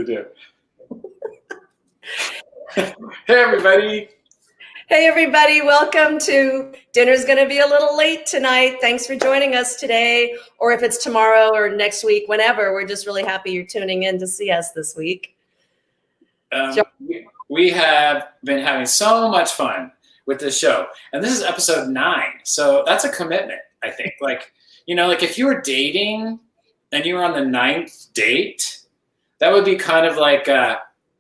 To do. Hey everybody. Hey everybody, welcome to Dinner's Gonna Be a Little Late Tonight. Thanks for joining us today, or if it's tomorrow or next week, whenever. We're just really happy you're tuning in to see us this week. We have been having so much fun with this show, and this is episode 9, so that's a commitment, I think. Like if you were dating and you were on the 9th date, that would be kind of like,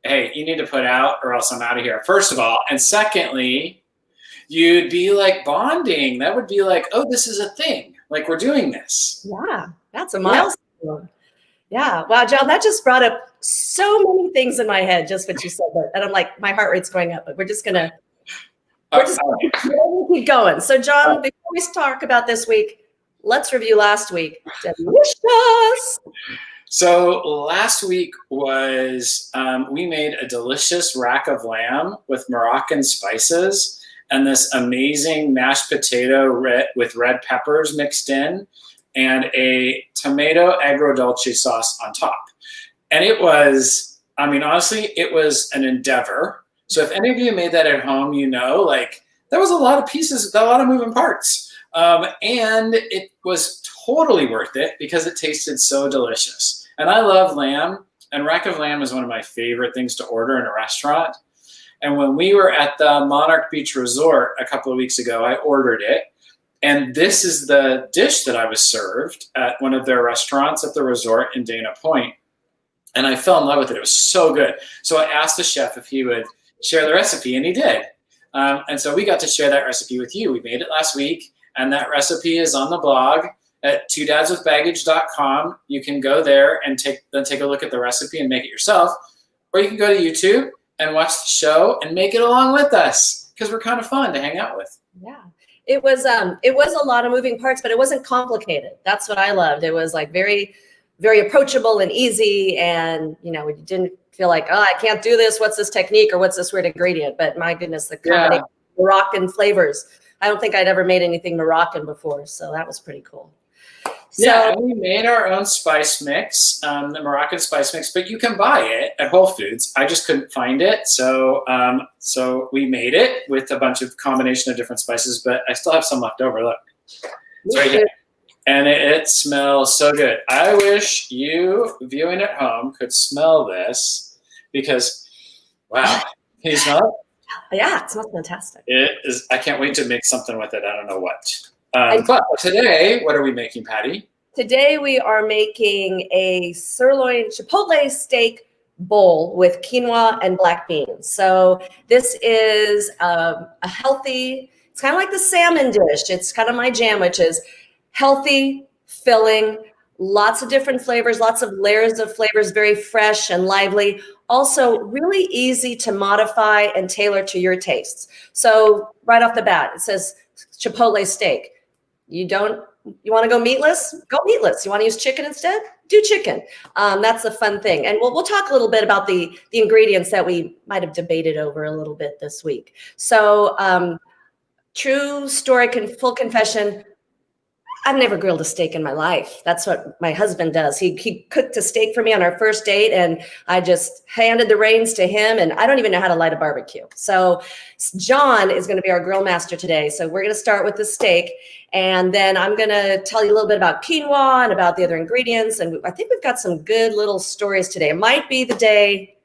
hey, you need to put out or else I'm out of here, first of all. And secondly, you'd be like bonding. That would be like, oh, this is a thing. Like, we're doing this. Yeah, that's a milestone. Yeah. Wow, John, that just brought up so many things in my head, just what you said. And I'm like, my heart rate's going up, but we're just going to keep going. So, John, before we talk about this week, let's review last week. Delicious. So last week was, we made a delicious rack of lamb with Moroccan spices and this amazing mashed potato with red peppers mixed in and a tomato agrodolce sauce on top. And it was, honestly, it was an endeavor. So if any of you made that at home, there was a lot of pieces, a lot of moving parts. And it was totally worth it because it tasted so delicious. And I love lamb, and rack of lamb is one of my favorite things to order in a restaurant. And when we were at the Monarch Beach Resort a couple of weeks ago, I ordered it. And this is the dish that I was served at one of their restaurants at the resort in Dana Point. And I fell in love with it. It was so good. So I asked the chef if he would share the recipe, and he did. And so we got to share that recipe with you. We made it last week, and that recipe is on the blog at twodadswithbaggage.com. You can go there and take a look at the recipe and make it yourself. Or you can go to YouTube and watch the show and make it along with us, because we're kind of fun to hang out with. Yeah. It was a lot of moving parts, but it wasn't complicated. That's what I loved. It was like very, very approachable and easy. And, you didn't feel like, oh, I can't do this. What's this technique or what's this weird ingredient? But my goodness, the combination of Moroccan flavors. I don't think I'd ever made anything Moroccan before. So that was pretty cool. And we made our own spice mix, the Moroccan spice mix, but you can buy it at Whole Foods. I just couldn't find it, so we made it with a bunch of combination of different spices, but I still have some left over. Look, it's right here. And it smells so good. I wish you, viewing at home, could smell this, because, wow. Can you smell it? Yeah, it smells fantastic. It is. I can't wait to make something with it. I don't know what. But today, what are we making, Patty? Today we are making a sirloin Chipotle Steak Bowl with quinoa and black beans. So this is a healthy, it's kind of like the salmon dish. It's kind of my jam, which is healthy, filling, lots of different flavors, lots of layers of flavors, very fresh and lively. Also really easy to modify and tailor to your tastes. So right off the bat, it says Chipotle steak. You want to go meatless? Go meatless. You want to use chicken instead? Do chicken. That's a fun thing. And we'll talk a little bit about the ingredients that we might have debated over a little bit this week. So true story, full confession, I've never grilled a steak in my life. That's what my husband does. He cooked a steak for me on our first date, and I just handed the reins to him, and I don't even know how to light a barbecue. So John is going to be our grill master today. So we're going to start with the steak, and then I'm going to tell you a little bit about quinoa and about the other ingredients. And I think we've got some good little stories today. It might be the day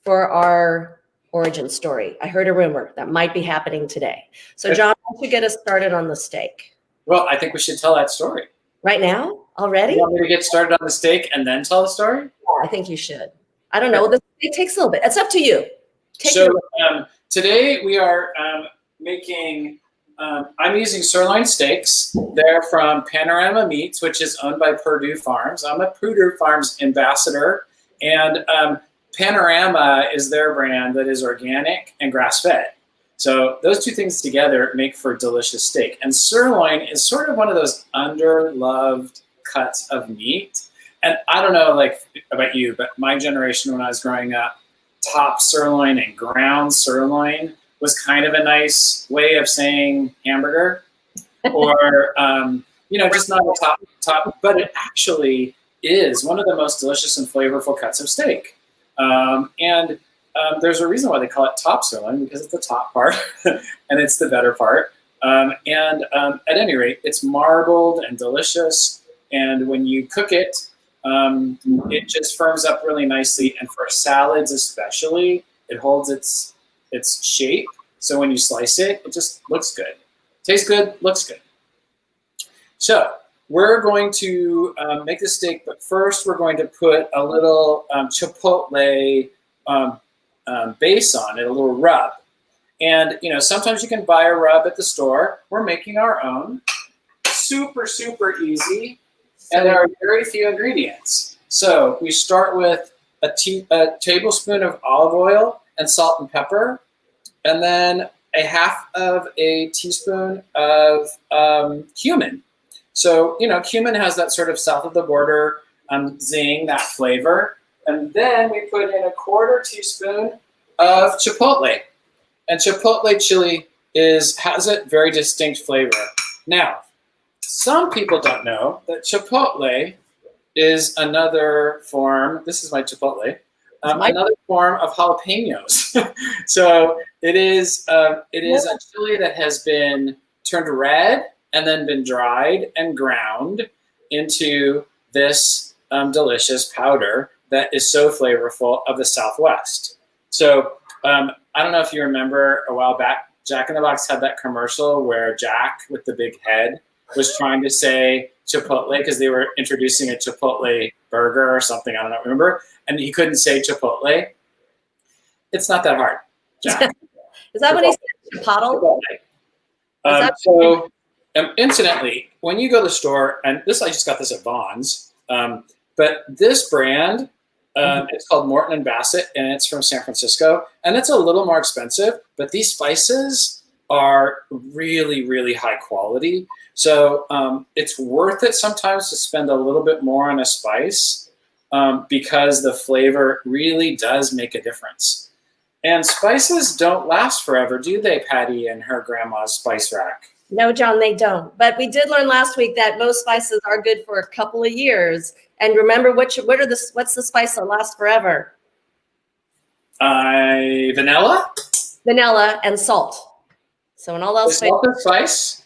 for our origin story. I heard a rumor that might be happening today. So John, why don't you get us started on the steak? Well, I think we should tell that story. Right now? Already? You want me to get started on the steak and then tell the story? Yeah, I think you should. I don't know. It takes a little bit. It's up to you. Today we are making, I'm using sirloin steaks. They're from Panorama Meats, which is owned by Purdue Farms. I'm a Purdue Farms ambassador. And Panorama is their brand that is organic and grass-fed. So those two things together make for delicious steak. And sirloin is sort of one of those underloved cuts of meat. And I don't know about you, but my generation when I was growing up, top sirloin and ground sirloin was kind of a nice way of saying hamburger. Or, just not a top, but it actually is one of the most delicious and flavorful cuts of steak. There's a reason why they call it top sirloin, because it's the top part and it's the better part. At any rate, it's marbled and delicious. And when you cook it, it just firms up really nicely. And for salads especially, it holds its shape. So when you slice it, it just looks good. Tastes good, looks good. So we're going to make the steak, but first we're going to put a little chipotle base on it, a little rub. And sometimes you can buy a rub at the store. We're making our own. Super, super easy. And there are very few ingredients. So we start with a tablespoon of olive oil and salt and pepper, and then a half of a teaspoon of cumin. So, cumin has that sort of south of the border zing, that flavor. And then we put in a quarter teaspoon of chipotle. And chipotle chili has a very distinct flavor. Now, some people don't know that chipotle is another form. This is my chipotle. Another form of jalapenos. So it is a chili that has been turned red and then been dried and ground into this delicious powder that is so flavorful of the Southwest. So I don't know if you remember a while back, Jack in the Box had that commercial where Jack with the big head was trying to say Chipotle because they were introducing a Chipotle burger or something. I don't know, remember? And he couldn't say Chipotle. It's not that hard, Jack. Is that what he said? Chipotle? Incidentally, when you go to the store, and I just got this at Vons, but this brand, it's called Morton and Bassett, and it's from San Francisco, and it's a little more expensive, but these spices are really, really high quality. So it's worth it sometimes to spend a little bit more on a spice because the flavor really does make a difference. And spices don't last forever, do they, Patty and her grandma's spice rack? No, John, they don't. But we did learn last week that most spices are good for a couple of years. And remember, what's the spice that lasts forever? Vanilla? Vanilla and salt. So in all else, salt and spice?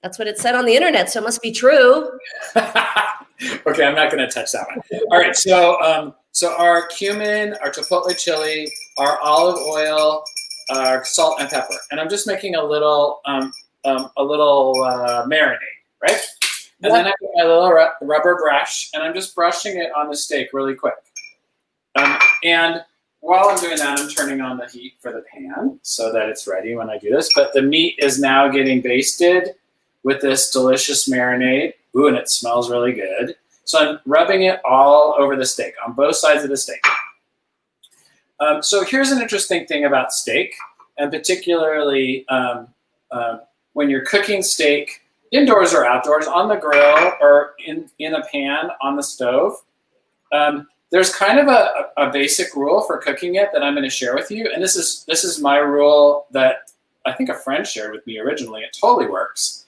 That's what it said on the internet, so it must be true. Okay, I'm not going to touch that one. All right, so our cumin, our chipotle chili, our olive oil, our salt and pepper, and I'm just making a little marinade, right? And then I put my little rubber brush, and I'm just brushing it on the steak really quick. And while I'm doing that, I'm turning on the heat for the pan so that it's ready when I do this. But the meat is now getting basted with this delicious marinade. Ooh, and it smells really good. So I'm rubbing it all over the steak, on both sides of the steak. So here's an interesting thing about steak, and particularly when you're cooking steak, indoors or outdoors, on the grill or in a pan on the stove. There's kind of a basic rule for cooking it that I'm going to share with you, and this is my rule that I think a friend shared with me originally. It totally works.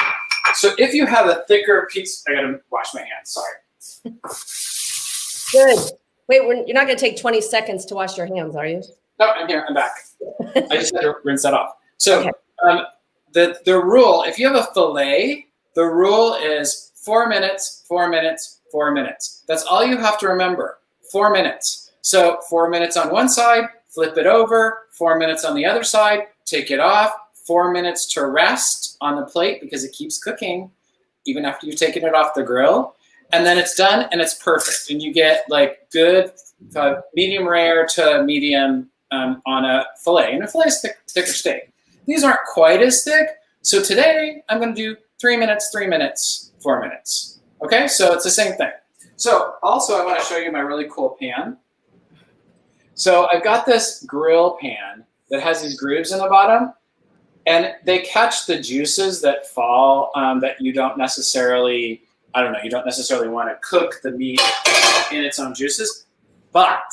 So if you have a thicker piece, I got to wash my hands. Sorry. Good. Wait, you're not going to take 20 seconds to wash your hands, are you? No, I'm here. I'm back. I just had to rinse that off. So okay. The rule, if you have a fillet, the rule is 4 minutes, 4 minutes, 4 minutes. That's all you have to remember. 4 minutes. So 4 minutes on one side, flip it over, 4 minutes on the other side, take it off, 4 minutes to rest on the plate because it keeps cooking even after you've taken it off the grill. And then it's done and it's perfect. And you get like good medium rare to medium on a fillet. And a fillet is thicker steak. These aren't quite as thick. So today I'm going to do 3 minutes, 3 minutes, 4 minutes. Okay, so it's the same thing. So also I want to show you my really cool pan. So I've got this grill pan that has these grooves in the bottom, and they catch the juices that fall that you don't necessarily, you don't necessarily want to cook the meat in its own juices. But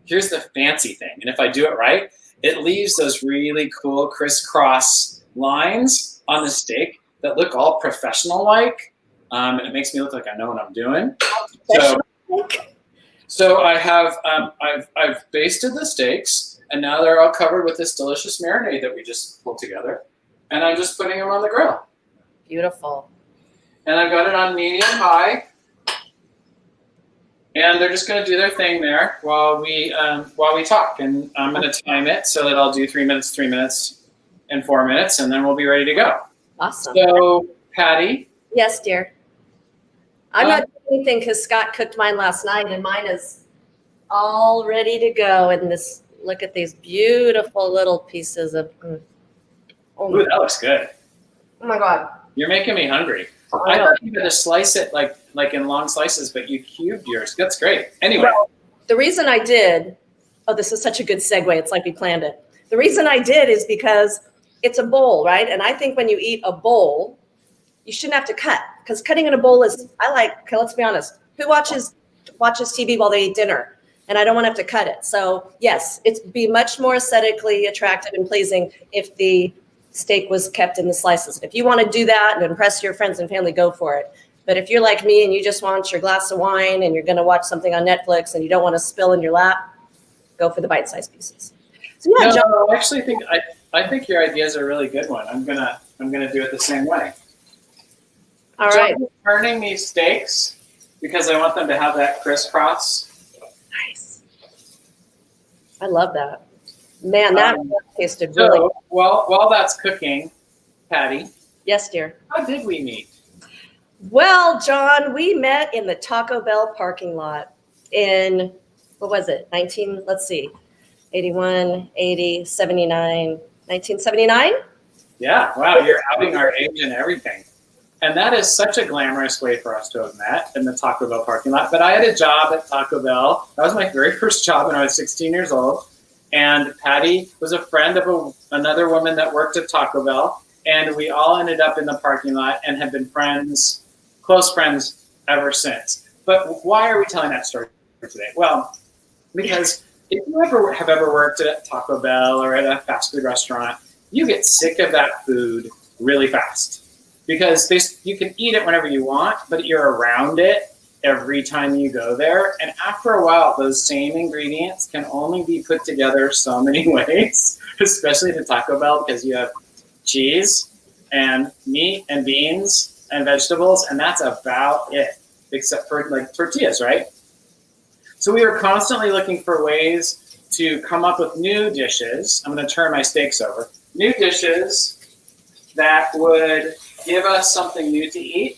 here's the fancy thing, and if I do it right, it leaves those really cool crisscross lines on the steak that look all professional-like, and it makes me look like I know what I'm doing. So So I have I've basted the steaks, and now they're all covered with this delicious marinade that we just pulled together, and I'm just putting them on the grill. Beautiful. And I've got it on medium high, and they're just going to do their thing there while we talk. And I'm going to time it so that I'll do 3 minutes, 3 minutes, and 4 minutes, and then we'll be ready to go. Awesome. So, Patty. Yes, dear. I'm not doing anything because Scott cooked mine last night, and mine is all ready to go. And this, look at these beautiful little pieces of. Ooh, that looks good. Oh my God. You're making me hungry. I thought you had to slice it like in long slices, but you cubed yours. That's great. Anyway. Well, the reason I did, this is such a good segue. It's like we planned it. The reason I did is because it's a bowl, right? And I think when you eat a bowl, you shouldn't have to cut, because cutting in a bowl is, okay, let's be honest. Who watches TV while they eat dinner? And I don't want to have to cut it. So yes, it'd be much more aesthetically attractive and pleasing if the steak was kept in the slices. If you want to do that and impress your friends and family, go for it. But if you're like me and you just want your glass of wine and you're going to watch something on Netflix and you don't want to spill in your lap, go for the bite-sized pieces. So yeah, no, John. I actually think I think your idea is a really good one. I'm gonna do it the same way. All right. I'm turning these steaks because I want them to have that crisscross. Nice. I love that. Man, that tasted really good. Well, while that's cooking, Patty. Yes, dear. How did we meet? Well, John, we met in the Taco Bell parking lot in, what was it? 81, 80, 79, 1979? Yeah, wow, you're outing our age and everything. And that is such a glamorous way for us to have met, in the Taco Bell parking lot. But I had a job at Taco Bell. That was my very first job when I was 16 years old. And Patty was a friend of another woman that worked at Taco Bell. And we all ended up in the parking lot and have been friends, close friends ever since. But why are we telling that story today? Well, because if you have ever worked at Taco Bell or at a fast food restaurant, you get sick of that food really fast. Because you can eat it whenever you want, but you're around it every time you go there. And after a while, those same ingredients can only be put together so many ways, especially at Taco Bell, because you have cheese and meat and beans and vegetables, and that's about it, except for like tortillas, right? So we were constantly looking for ways to come up with new dishes. I'm going to turn my steaks over. New dishes that would give us something new to eat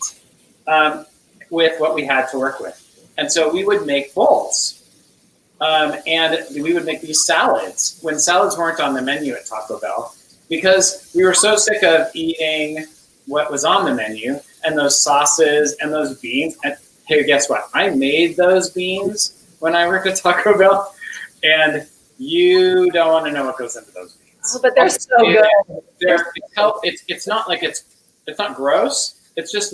with what we had to work with. And so we would make bowls. And we would make these salads when salads weren't on the menu at Taco Bell, because we were so sick of eating what was on the menu and those sauces and those beans. And hey, guess what? I made those beans when I worked at Taco Bell, and you don't want to know what goes into those beans. Oh, but they're so good. It's not like it's not gross. It's just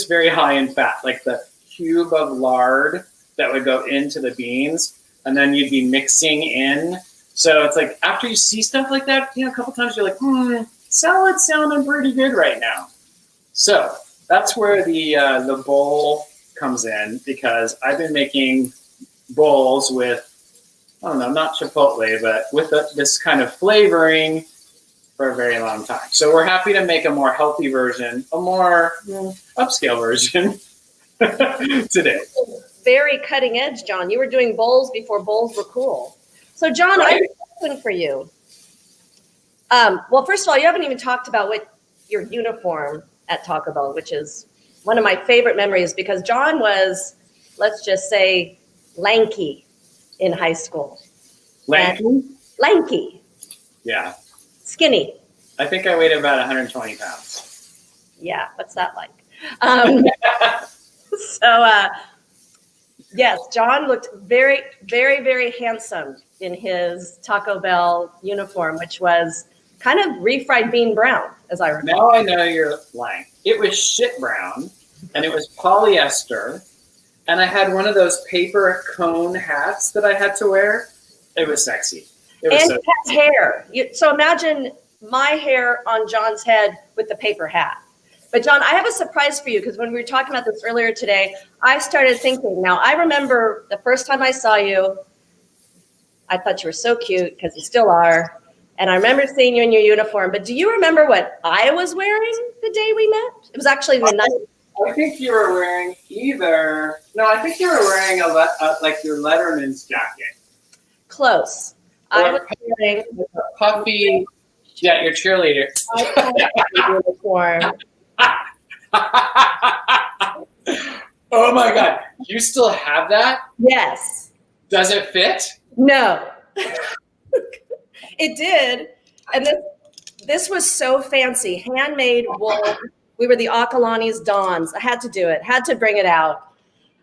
very high in fat, like the cube of lard that would go into the beans, and then you'd be mixing in. So it's like after you see stuff like that, a couple times you're like, salad's sounding pretty good right now. So that's where the bowl comes in, because I've been making bowls with, I don't know, not Chipotle, but with this kind of flavoring for a very long time. So we're happy to make a more healthy version, a more upscale version today. Very cutting edge, John. You were doing bowls before bowls were cool. So John, right. I have a question for you. Well, first of all, you haven't even talked about your uniform at Taco Bell, which is one of my favorite memories, because John was, let's just say, lanky in high school. Lanky? Lanky. Yeah. Skinny. I think I weighed about 120 pounds. Yeah, what's that like? Yes, John looked very, very, very handsome in his Taco Bell uniform, which was kind of refried bean brown, as I recall. Now I know you're lying. It was shit brown, and it was polyester, and I had one of those paper cone hats that I had to wear. It was sexy. It was and he has hair. So imagine my hair on John's head with the paper hat. But John, I have a surprise for you because when we were talking about this earlier today, I started thinking. Now, I remember the first time I saw you, I thought you were so cute because you still are. And I remember seeing you in your uniform. But do you remember what I was wearing the day we met? It was actually the night. I think you were wearing I think you were wearing like your Letterman's jacket. Close. I was wearing a puffy, your cheerleader. Uniform. Oh my God. You still have that? Yes. Does it fit? No. It did. And this was so fancy. Handmade wool. We were the Akalani's Dons. I had to do it. Had to bring it out.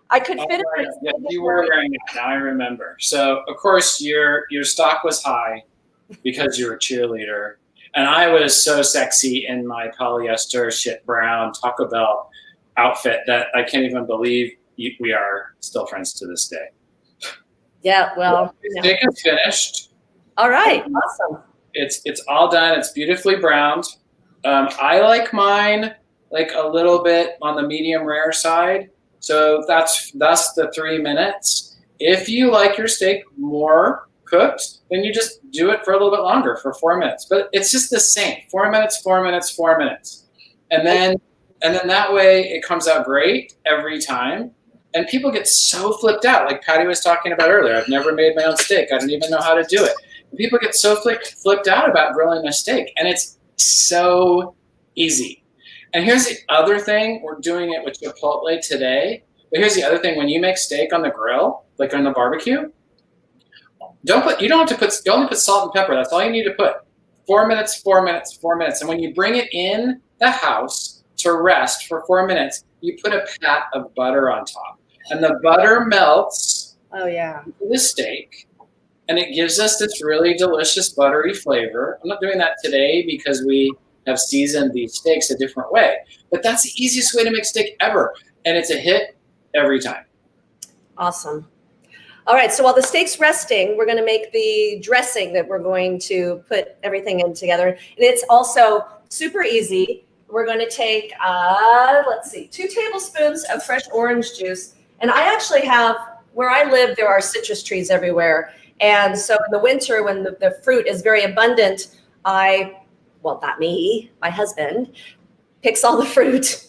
I could fit it. Right. Yes, you were wearing it. Now I remember. So of course your stock was high because you were a cheerleader, and I was so sexy in my polyester shit brown Taco Bell outfit that I can't even believe we are still friends to this day. Yeah. Well, steak is finished. All right. Awesome. It's all done. It's beautifully browned. I like mine like a little bit on the medium rare side. So that's the 3 minutes. If you like your steak more cooked, then you just do it for a little bit longer, for 4 minutes. But it's just the same, 4 minutes, 4 minutes, 4 minutes. And then that way it comes out great every time. And people get so flipped out, like Patty was talking about earlier. I've never made my own steak. I don't even know how to do it. People get so flipped out about grilling a steak, and it's so easy. And here's the other thing. We're doing it with Chipotle today. But here's the other thing. When you make steak on the grill, like on the barbecue, you only put salt and pepper. That's all you need to put. 4 minutes, 4 minutes, 4 minutes. And when you bring it in the house to rest for 4 minutes, you put a pat of butter on top. And the butter melts into the steak. And it gives us this really delicious buttery flavor. I'm not doing that today because we have seasoned these steaks a different way. But that's the easiest way to make steak ever. And it's a hit every time. Awesome. All right. So while the steak's resting, we're going to make the dressing that we're going to put everything in together. And it's also super easy. We're going to take, 2 tablespoons of fresh orange juice. And I actually have, where I live, there are citrus trees everywhere. And so in the winter, when the fruit is very abundant, not me, my husband picks all the fruit.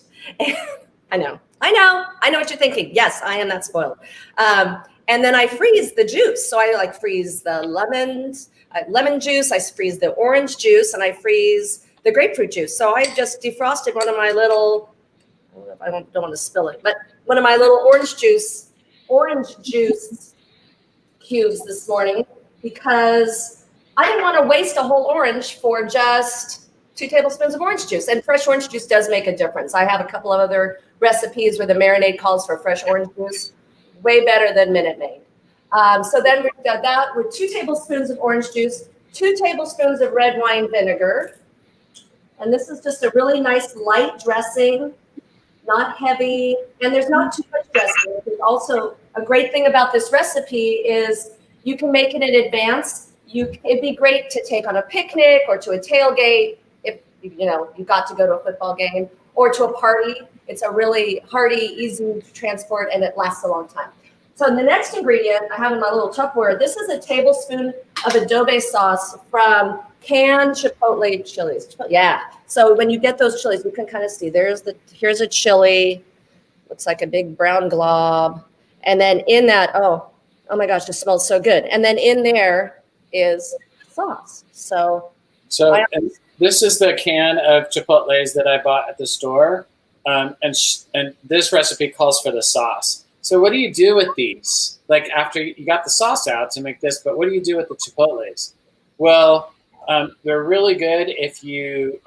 I know what you're thinking. Yes, I am that spoiled. And then I freeze the juice. So I freeze the lemon juice, I freeze the orange juice, and I freeze the grapefruit juice. So I just defrosted one of my little, I don't want to spill it, but one of my little orange juice cubes this morning because I didn't want to waste a whole orange for just 2 tablespoons of orange juice. And fresh orange juice does make a difference. I have a couple of other recipes where the marinade calls for fresh orange juice, way better than Minute Maid. So then we've got that with 2 tablespoons of orange juice, 2 tablespoons of red wine vinegar. And this is just a really nice light dressing, not heavy. And there's not too much dressing. There's also a great thing about this recipe is you can make it in advance. It'd be great to take on a picnic or to a tailgate if you got to go to a football game or to a party. It's a really hearty, easy to transport, and it lasts a long time. So the next ingredient I have in my little Tupperware, this is a tablespoon of adobe sauce from canned Chipotle chilies. Yeah. So when you get those chilies, you can kind of see here's a chili, looks like a big brown glob. And then in that, oh my gosh, it smells so good. And then in there is sauce. So and this is the can of Chipotles that I bought at the store. And this recipe calls for the sauce. So what do you do with these? Like after you got the sauce out to make this, but what do you do with the Chipotles? Well, they're really good if you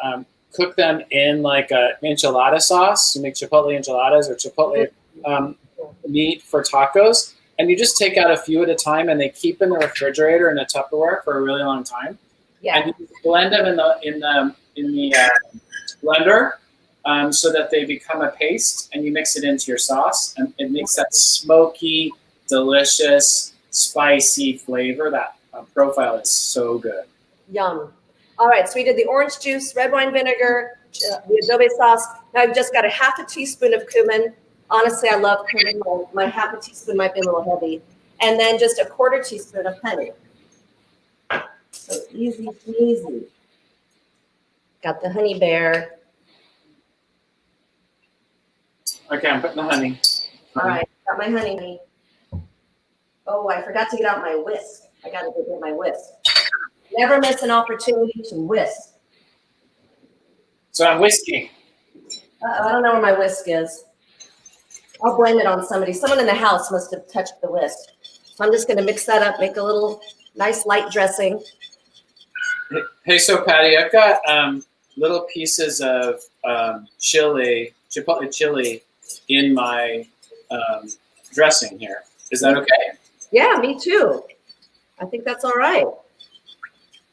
cook them in like a enchilada sauce. You make Chipotle enchiladas or Chipotle meat for tacos, and you just take out a few at a time, and they keep in the refrigerator in a Tupperware for a really long time. Yeah. And you blend them in the blender so that they become a paste, and you mix it into your sauce, and it makes that smoky, delicious, spicy flavor. That profile is so good. Yum. All right, so we did the orange juice, red wine vinegar, the adobe sauce. Now I've just got a half a teaspoon of cumin. Honestly, I love cumin. My half a teaspoon might be a little heavy. And then just a quarter teaspoon of honey. So easy peasy. Got the honey bear. Okay, I'm putting the honey. All right, got my honey. Oh, I forgot to get out my whisk. I got to go get my whisk. Never miss an opportunity to whisk. So I'm whisking. I don't know where my whisk is. I'll blame it on somebody. Someone in the house must have touched the whisk. So I'm just going to mix that up, make a little nice light dressing. Hey, so Patty, I've got little pieces of chili, chipotle chili, in my dressing here. Is that okay? Yeah, me too. I think that's all right.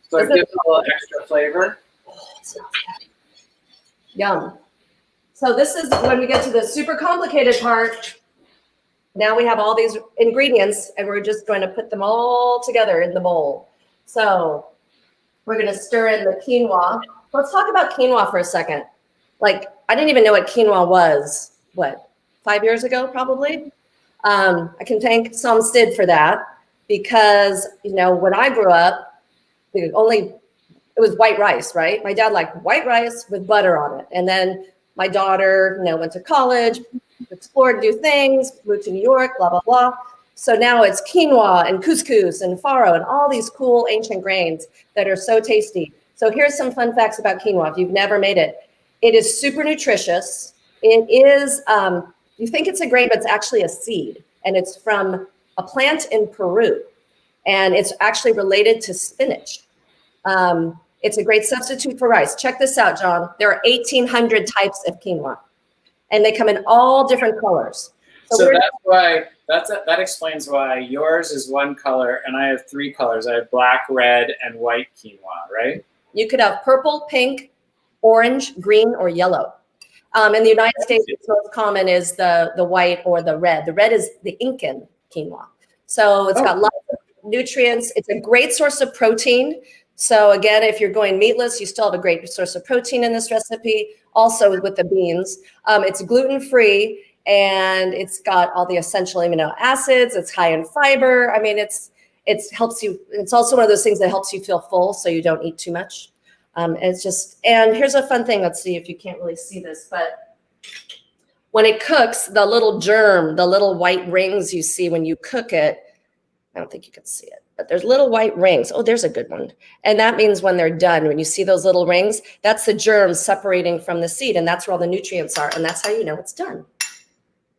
So it gives a little extra flavor. Yum. So this is when we get to the super complicated part. Now we have all these ingredients and we're just going to put them all together in the bowl. So we're going to stir in the quinoa. Let's talk about quinoa for a second. Like, I didn't even know what quinoa was, 5 years ago, probably? I can thank Sam Sid for that because, when I grew up, it was white rice, right? My dad liked white rice with butter on it. And then my daughter, went to college, explored new things, moved to New York, blah, blah, blah. So now it's quinoa and couscous and farro and all these cool ancient grains that are so tasty. So here's some fun facts about quinoa. If you've never made it, it is super nutritious. It is, you think it's a grain, but it's actually a seed. And it's from a plant in Peru. And it's actually related to spinach. It's a great substitute for rice. Check this out, John. There are 1,800 types of quinoa. And they come in all different colors. So that's why, that explains why yours is one color and I have 3 colors. I have black, red, and white quinoa, right? You could have purple, pink, orange, green, or yellow. In the United States, it's most common is the white or the red. The red is the Incan quinoa. So it's got lots of nutrients. It's a great source of protein. So again, if you're going meatless, you still have a great source of protein in this recipe. Also with the beans, it's gluten-free and it's got all the essential amino acids. It's high in fiber. I mean, it helps you. It's also one of those things that helps you feel full, so you don't eat too much. And here's a fun thing. Let's see if you can't really see this, but when it cooks, the little germ, the little white rings you see when you cook it, I don't think you can see it, but there's little white rings. Oh, there's a good one. And that means when they're done, when you see those little rings, that's the germs separating from the seed, and that's where all the nutrients are, and that's how you know it's done.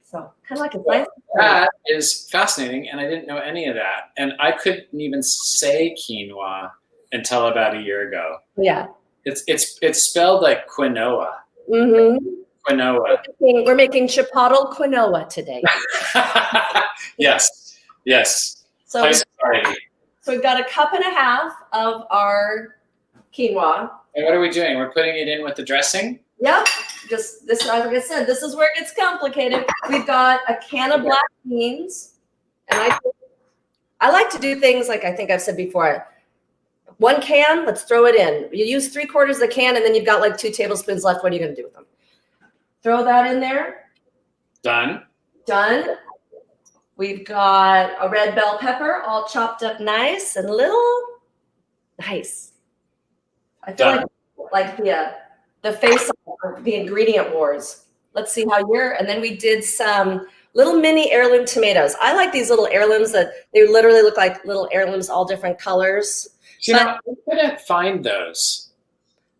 So kind of like a science. That is fascinating, and I didn't know any of that. And I couldn't even say quinoa until about a year ago. Yeah. It's spelled like quinoa. Mm-hmm. Quinoa. We're making chipotle quinoa today. Yes. So we've got 1.5 cups of our quinoa. And what are we doing? We're putting it in with the dressing? Yep. Just this, like I said, this is where it gets complicated. We've got a can of black beans. And I like to do things like I think I've said before. 1 can, let's throw it in. You use 3/4 of the can, and then you've got like 2 tablespoons left. What are you going to do with them? Throw that in there. Done. We've got a red bell pepper all chopped up nice and little. Nice. I feel like the face of the ingredient wars. Let's see how and then we did some little mini heirloom tomatoes. I like these little heirlooms that they literally look like little heirlooms, all different colors. I couldn't find those.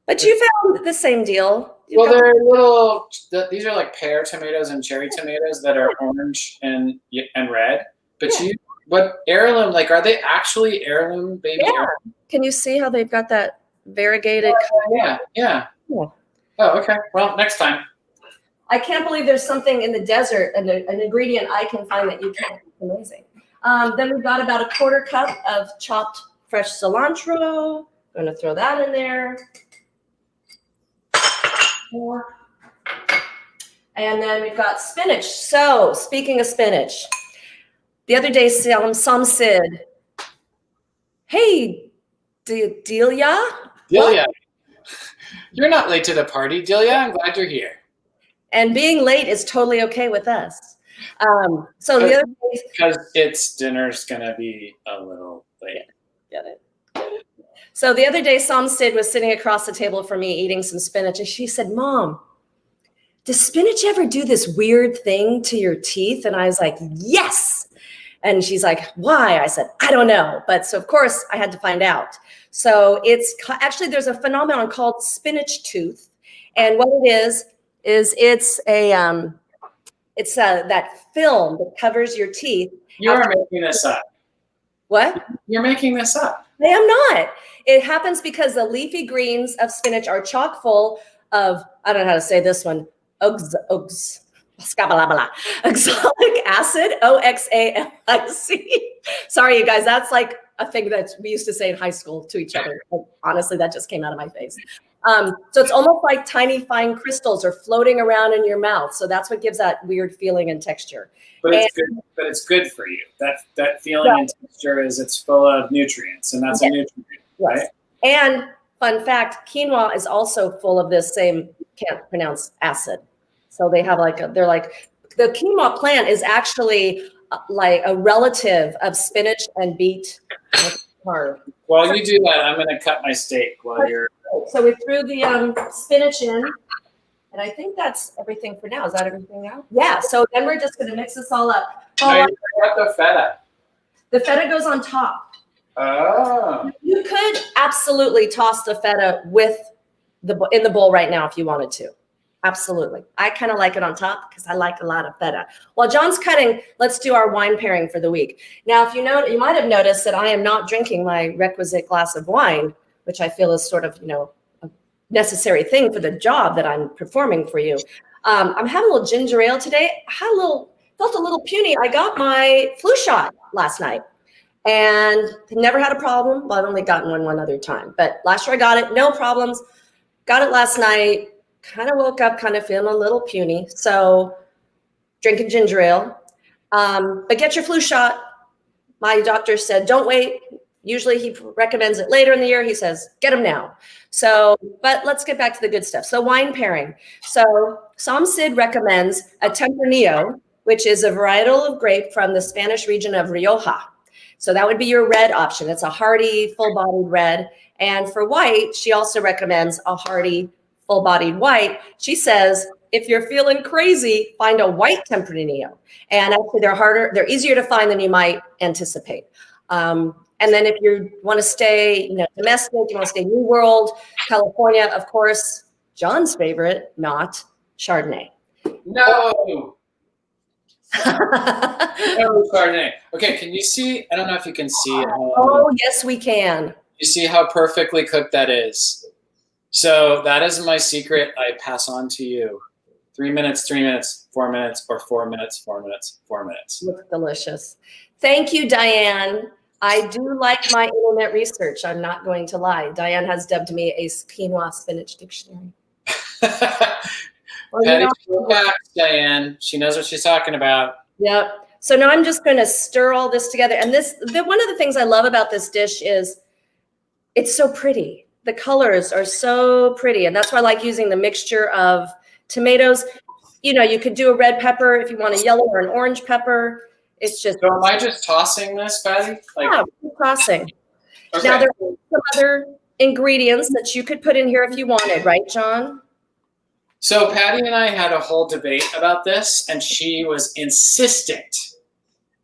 But you found the same deal. They're little. These are like pear tomatoes and cherry tomatoes that are orange and red. But what heirloom? Like, are they actually heirloom, baby? Yeah. Heirloom? Can you see how they've got that variegated? Yeah. Oh, okay. Well, next time. I can't believe there's something in the desert and an ingredient I can find that you can't. It's amazing. Then we've got about 1/4 cup of chopped fresh cilantro. I'm going to throw that in there. And then we've got spinach. So speaking of spinach, the other day, Sam said, hey, Delia. Delia. You're not late to the party, Delia. I'm glad you're here. And being late is totally okay with us. So the other day, because dinner's gonna be a little late. Get it. So the other day, Sam Sid was sitting across the table from me eating some spinach, and she said, "Mom, does spinach ever do this weird thing to your teeth?" And I was like, "Yes." And she's like, "Why?" I said, "I don't know." But so of course I had to find out. So it's actually, there's a phenomenon called spinach tooth. And what it is it's that film that covers your teeth. You're making this up. What? You're making this up. I am not. It happens because the leafy greens of spinach are chock full of, I don't know how to say this one, oxalic acid, oxalic. Sorry, you guys, that's like a thing that we used to say in high school to each other. Honestly, that just came out of my face. So it's almost like tiny fine crystals are floating around in your mouth. So that's what gives that weird feeling and texture. But it's good for you. That feeling and texture is it's full of nutrients, and that's a nutrient, right? Yes. And fun fact, quinoa is also full of this same, can't pronounce, acid. So they have the quinoa plant is actually like a relative of spinach and beet. While you do that, I'm going to cut my steak while you're. So we threw the spinach in, and I think that's everything for now. Is that everything now? Yeah. So then we're just going to mix this all up. No, you forgot the feta. The feta goes on top. Oh. You could absolutely toss the feta in the bowl right now if you wanted to. Absolutely. I kind of like it on top because I like a lot of feta. While John's cutting, let's do our wine pairing for the week. Now, if you know, you might have noticed that I am not drinking my requisite glass of wine, which I feel is sort of, a necessary thing for the job that I'm performing for you. I'm having a little ginger ale today. Felt a little puny. I got my flu shot last night and never had a problem. Well, I've only gotten one other time, but last year I got it, no problems. Got it last night. Kind of woke up kind of feeling a little puny. So drinking ginger ale. But get your flu shot. My doctor said, don't wait. Usually he recommends it later in the year. He says, get them now. So, but let's get back to the good stuff. So wine pairing. So Sam Sid recommends a Tempranillo, which is a varietal of grape from the Spanish region of Rioja. So that would be your red option. It's a hearty, full-bodied red. And for white, she also recommends a hearty, full-bodied white. She says, if you're feeling crazy, find a white Tempranillo. And actually, they're easier to find than you might anticipate. And then if you want to stay, domestic, you want to stay New World, California, of course, John's favorite, not Chardonnay. No. No Chardonnay. Okay, can you see? I don't know if you can see it. Oh, yes, we can. You see how perfectly cooked that is? So that is my secret I pass on to you. 3 minutes, 3 minutes, 4 minutes, or 4 minutes, 4 minutes, 4 minutes. Looks delicious. Thank you, Diane. I do like my internet research. I'm not going to lie. Diane has dubbed me a quinoa spinach dictionary. Patty, Diane. She knows what she's talking about. Yep. So now I'm just going to stir all this together. And one of the things I love about this dish is it's so pretty. The colors are so pretty. And that's why I like using the mixture of tomatoes. You could do a red pepper if you want a yellow or an orange pepper. It's just. So am I just tossing this, Patty? Yeah, tossing. Okay. Now there are some other ingredients that you could put in here if you wanted, right, John? So Patty and I had a whole debate about this, and she was insistent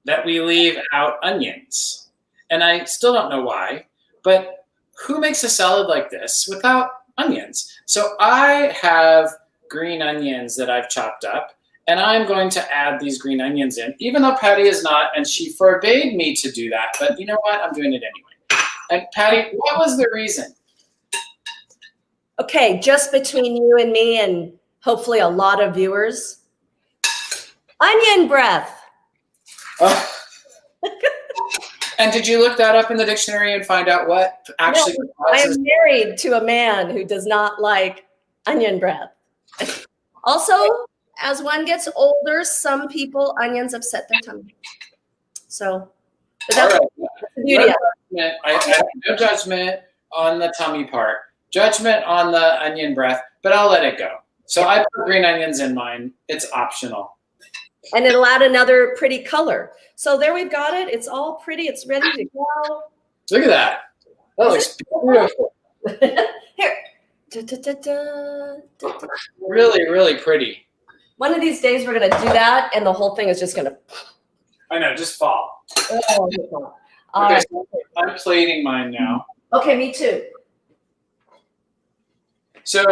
that we leave out onions. And I still don't know why, but who makes a salad like this without onions? So I have green onions that I've chopped up, and I'm going to add these green onions in, even though Patty is not, and she forbade me to do that. But you know what? I'm doing it anyway. And Patty, what was the reason? Okay, just between you and me and hopefully a lot of viewers. Onion breath. Oh. And did you look that up in the dictionary and find out what actually I am married to a man who does not like onion breath. Also, as one gets older, some people, onions upset their tummy. So, but that's, right. that's the beauty of it. I have no judgment on the tummy part. judgment on the onion breath, but I'll let it go. So I put green onions in mine. It's optional. And it'll add another pretty color. So there we've got it. It's all pretty. It's ready to go. Look at that. That looks beautiful. Here. Really, really pretty. One of these days we're going to do that, and the whole thing is just going to. I know, just fall. Oh, Okay, so I'm plating mine now. Okay, me too. So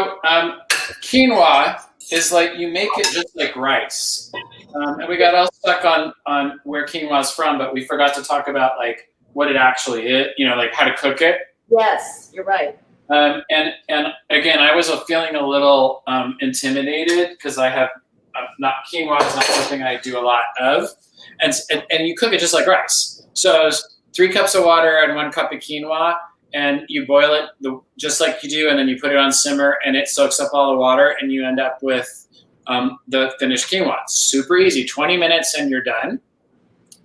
quinoa is like you make it just like rice. And we got all stuck on where quinoa is from, but we forgot to talk about like what it actually is, like how to cook it. Yes, you're right. And again, I was feeling a little intimidated because I have quinoa is not something I do a lot of, and you cook it just like rice. So it's 3 cups of water and 1 cup of quinoa, and you boil it just like you do, and then you put it on simmer, and it soaks up all the water, and you end up with the finished quinoa. It's super easy, 20 minutes and you're done.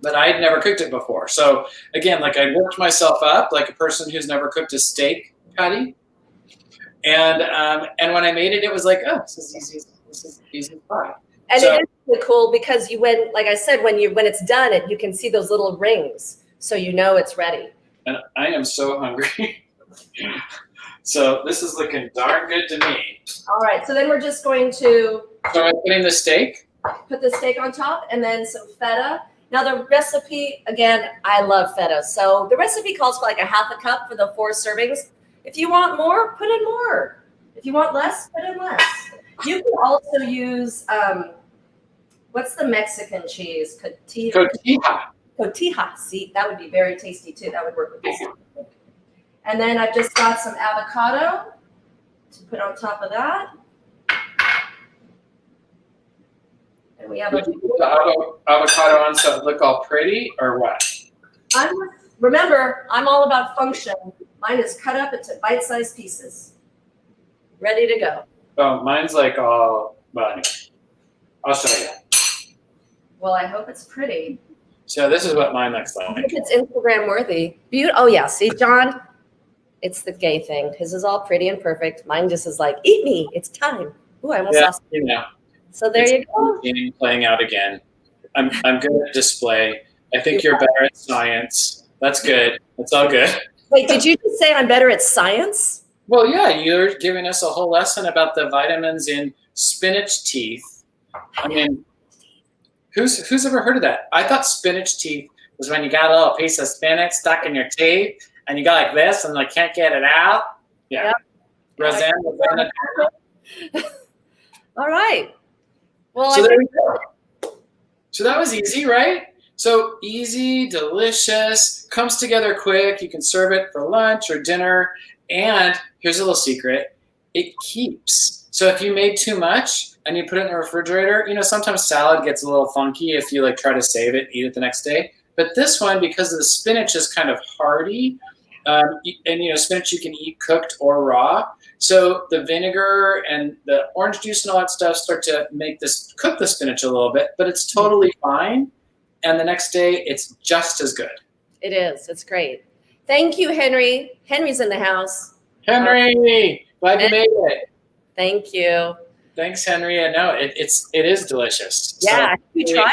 But I had never cooked it before, so again, like I worked myself up like a person who's never cooked a steak patty. And when I made it, it was like, oh, this is easy. This is easy pie. And it is really cool because like I said, when it's done, you can see those little rings, so you know it's ready. And I am so hungry. So this is looking darn good to me. All right, so then we're just going to. So I'm putting the steak. Put the steak on top, and then some feta. Now the recipe, again, I love feta. So the recipe calls for like a half a cup for the 4 servings. If you want more, put in more. If you want less, put in less. You can also use, what's the Mexican cheese? Cotija. See, that would be very tasty too. That would work with this. And then I've just got some avocado to put on top of that. And we have the avocado on so it look all pretty, or what? Remember, I'm all about function. Mine is cut up into bite-sized pieces. Ready to go. Oh, mine's like all, well, I'll show you. Well, I hope it's pretty. So this is what mine looks like. I think it's Instagram worthy. Oh yeah, see, John, it's the gay thing. His is all pretty and perfect. Mine just is like, eat me, it's time. Ooh, I almost lost it. So there you go. Playing out again. I'm good at display. I think you're better at science. That's good. That's all good. Wait, did you just say I'm better at science? Well, yeah, you're giving us a whole lesson about the vitamins in spinach teeth. I mean, who's ever heard of that? I thought spinach teeth was when you got a little piece of spinach stuck in your teeth and you go like this and like can't get it out. Yeah. Yep. Roseanne. All right. Well, so there we go. So that was easy, right? So easy, delicious, comes together quick. You can serve it for lunch or dinner. And here's a little secret. It keeps. So if you made too much and you put it in the refrigerator, sometimes salad gets a little funky if you like try to save it, eat it the next day. But this one, because the spinach is kind of hardy, and spinach you can eat cooked or raw. So the vinegar and the orange juice and all that stuff start to cook the spinach a little bit, but it's totally fine. And the next day, it's just as good. It is. It's great. Thank you, Henry. Henry's in the house. Henry, glad you made it. Thank you. Thanks, Henry. I know it is delicious. Yeah, so you try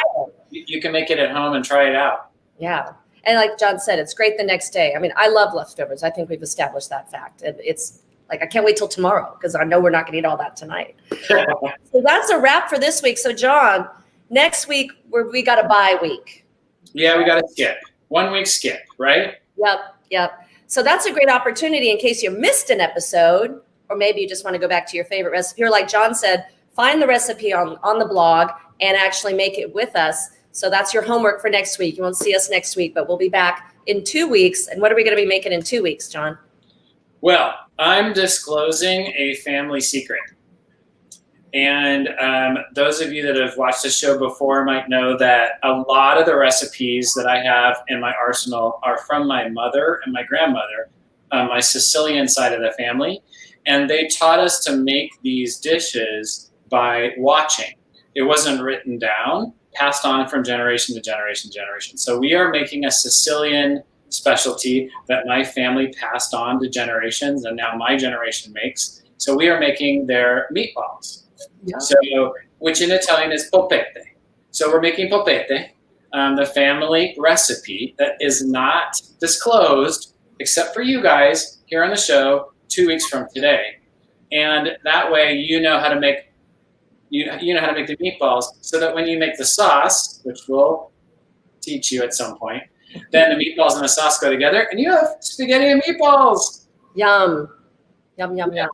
it. You can make it at home and try it out. Yeah. And like John said, it's great the next day. I mean, I love leftovers. I think we've established that fact. And it's like, I can't wait till tomorrow because I know we're not going to eat all that tonight. So that's a wrap for this week. So John, next week, we got a bye week. Yeah, we got to skip. 1 week skip, right? Yep. So that's a great opportunity in case you missed an episode, or maybe you just want to go back to your favorite recipe. Or like John said, find the recipe on the blog and actually make it with us. So that's your homework for next week. You won't see us next week, but we'll be back in 2 weeks. And what are we going to be making in 2 weeks, John? Well, I'm disclosing a family secret. And those of you that have watched the show before might know that a lot of the recipes that I have in my arsenal are from my mother and my grandmother, my Sicilian side of the family. And they taught us to make these dishes by watching. It wasn't written down, passed on from generation to generation to generation. So we are making a Sicilian specialty that my family passed on to generations, and now my generation makes. So we are making their meatballs. Yeah. So, which in Italian is polpette. So we're making polpette, the family recipe that is not disclosed except for you guys here on the show 2 weeks from today. And that way you know how to make you know how to make the meatballs, so that when you make the sauce, which we'll teach you at some point, then the meatballs and the sauce go together and you have spaghetti and meatballs. Yum. Yum, yum, yum.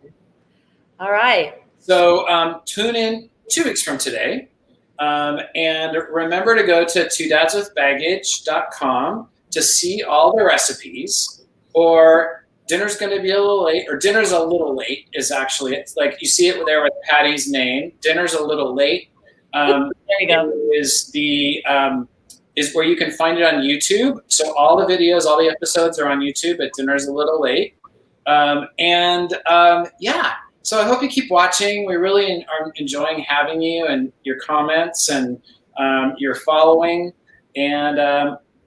All right. So tune in 2 weeks from today. And remember to go to twodadswithbaggage.com to see all the recipes, or dinner's going to be a little late, or dinner's a little late is actually, it's like you see it there with Patty's name. Dinner's a little late. There you go. Is where you can find it on YouTube. So all the videos, all the episodes are on YouTube at Dinner's a Little Late. Yeah. So I hope you keep watching. We really are enjoying having you and your comments and your following. And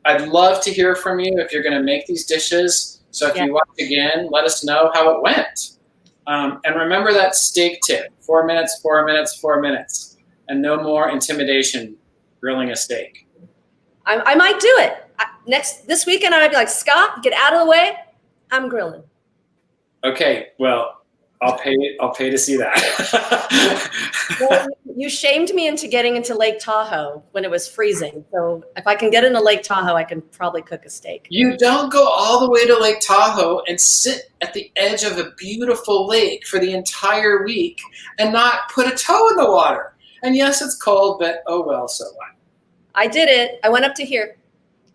I'd love to hear from you if you're going to make these dishes. So if you watch again, let us know how it went. And remember that steak tip, 4 minutes, 4 minutes, 4 minutes, and no more intimidation grilling a steak. I might do it. This weekend, I might be like, Scott, get out of the way. I'm grilling. Okay, well, I'll pay to see that. Well, you shamed me into getting into Lake Tahoe when it was freezing. So if I can get into Lake Tahoe, I can probably cook a steak. You don't go all the way to Lake Tahoe and sit at the edge of a beautiful lake for the entire week and not put a toe in the water. And yes, it's cold, but oh well, so what? I did it. I went up to here.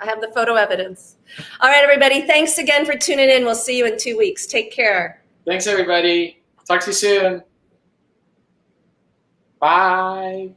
I have the photo evidence. All right, everybody. Thanks again for tuning in. We'll see you in 2 weeks. Take care. Thanks, everybody. Talk to you soon. Bye.